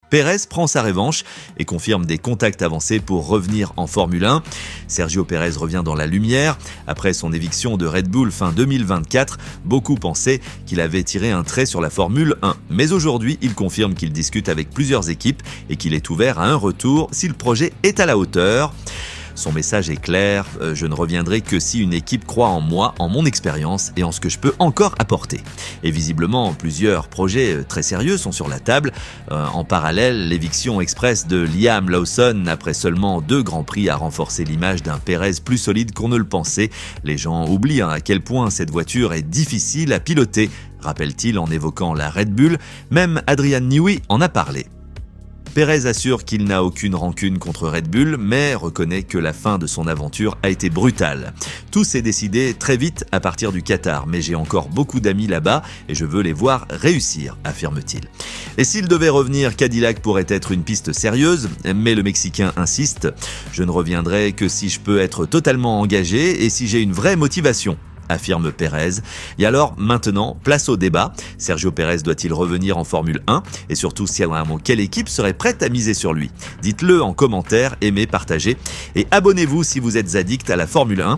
Pérez prend sa revanche et confirme des contacts avancés pour revenir en Formule 1. Sergio Pérez revient dans la lumière. Après son éviction de Red Bull fin 2024, beaucoup pensaient qu'il avait tiré un trait sur la Formule 1. Mais aujourd'hui, il confirme qu'il discute avec plusieurs équipes et qu'il est ouvert à un retour si le projet est à la hauteur. Son message est clair, je ne reviendrai que si une équipe croit en moi, en mon expérience et en ce que je peux encore apporter. Et visiblement, plusieurs projets très sérieux sont sur la table. En parallèle, l'éviction express de Liam Lawson après seulement 2 grands prix a renforcé l'image d'un Pérez plus solide qu'on ne le pensait. Les gens oublient à quel point cette voiture est difficile à piloter, rappelle-t-il en évoquant la Red Bull. Même Adrian Newey en a parlé. Pérez assure qu'il n'a aucune rancune contre Red Bull, mais reconnaît que la fin de son aventure a été brutale. Tout s'est décidé très vite à partir du Qatar, mais j'ai encore beaucoup d'amis là-bas et je veux les voir réussir, affirme-t-il. Et s'il devait revenir, Cadillac pourrait être une piste sérieuse, mais le Mexicain insiste. Je ne reviendrai que si je peux être totalement engagé et si j'ai une vraie motivation, affirme Pérez. Et alors, maintenant, place au débat. Sergio Pérez doit-il revenir en Formule 1? Et surtout, quelle équipe serait prête à miser sur lui? Dites-le en commentaire, aimez, partagez et abonnez-vous si vous êtes addict à la Formule 1.